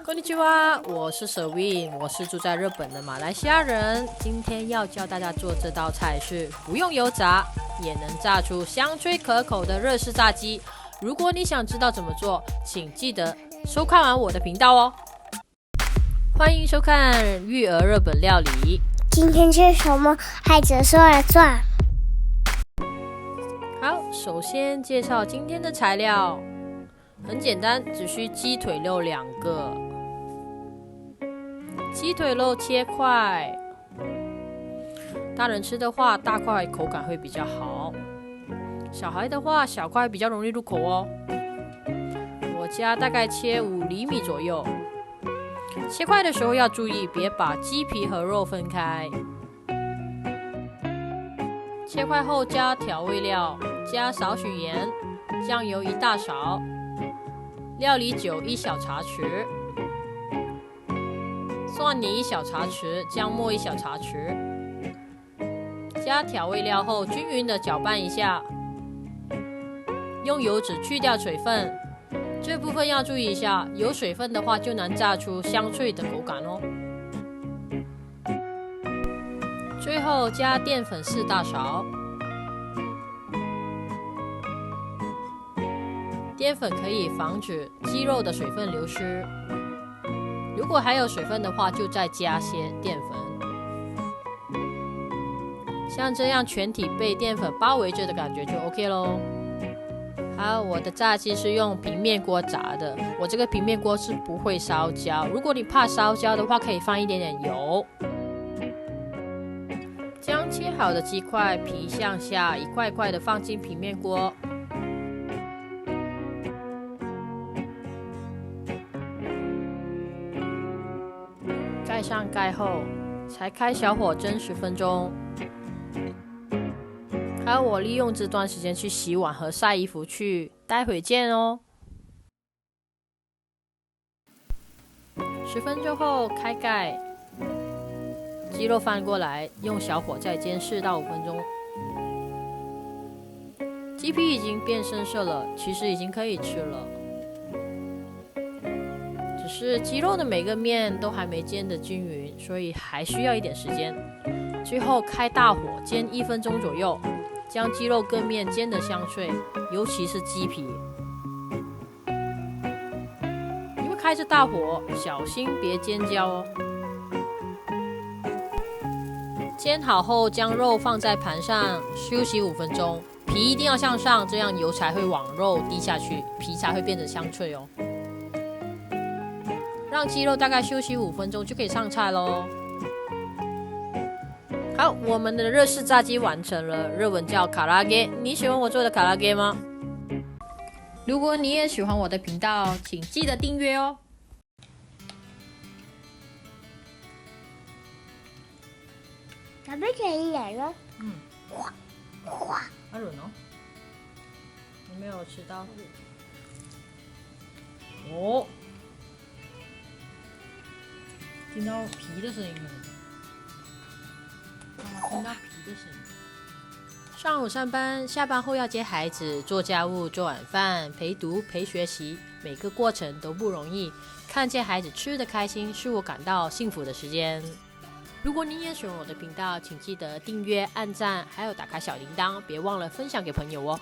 こんにちは，我是 Servin， 我是住在日本的马来西亚人。今天要教大家做这道菜是不用油炸，也能炸出香脆可口的日式炸鸡。如果你想知道怎么做，请记得收看完我的频道哦。欢迎收看育儿日本料理。今天吃什么？孩子说了算。好，首先介绍今天的材料，很简单，只需鸡腿肉2个。鸡腿肉切块，大人吃的话，大块口感会比较好；小孩的话，小块比较容易入口哦。我家大概切5厘米左右。切块的时候要注意，别把鸡皮和肉分开。切块后加调味料，加少许盐，酱油1大勺，料理酒1小茶匙，蒜泥1小茶匙，姜末1小茶匙。加调味料后均匀的搅拌一下，用油脂去掉水分。这部分要注意一下，有水分的话就能炸出香脆的口感哦。最后加淀粉4大勺，淀粉可以防止鸡肉的水分流失，如果还有水分的话，就再加些淀粉。像这样全体被淀粉包围着的感觉就 OK 咯。好，我的炸鸡是用平面锅炸的，我这个平面锅是不会烧焦，如果你怕烧焦的话，可以放一点点油。将切好的鸡块皮向下一块块的放进平面锅，盖上盖后，才开小火蒸10分钟。好，我利用这段时间去洗碗和晒衣服去，待会见哦。10分钟后开盖，鸡肉翻过来，用小火再煎4到5分钟。鸡皮已经变深色了，其实已经可以吃了。只是鸡肉的每个面都还没煎得均匀，所以还需要一点时间。最后开大火煎1分钟左右，将鸡肉各面煎得香脆，尤其是鸡皮。因为开着大火，小心别煎焦哦。煎好后，将肉放在盘上休息5分钟，皮一定要向上，这样油才会往肉滴下去，皮才会变得香脆哦。让鸡肉大概休息5分钟就可以上菜咯。好，我们的日式炸鸡完成了，日文叫卡拉ゲ。你喜欢我做的卡拉ゲ吗？如果你也喜欢我的频道，请记得订阅哦。食べていいやろ？阿伦哦，你没有吃到？哦，听到皮的声音了。听到皮的声音。上午上班，下班后要接孩子，做家务、做晚饭、陪读、陪学习，每个过程都不容易。看见孩子吃得开心，是我感到幸福的时间。如果你也喜欢我的频道，请记得订阅、按赞，还有打开小铃铛，别忘了分享给朋友哦。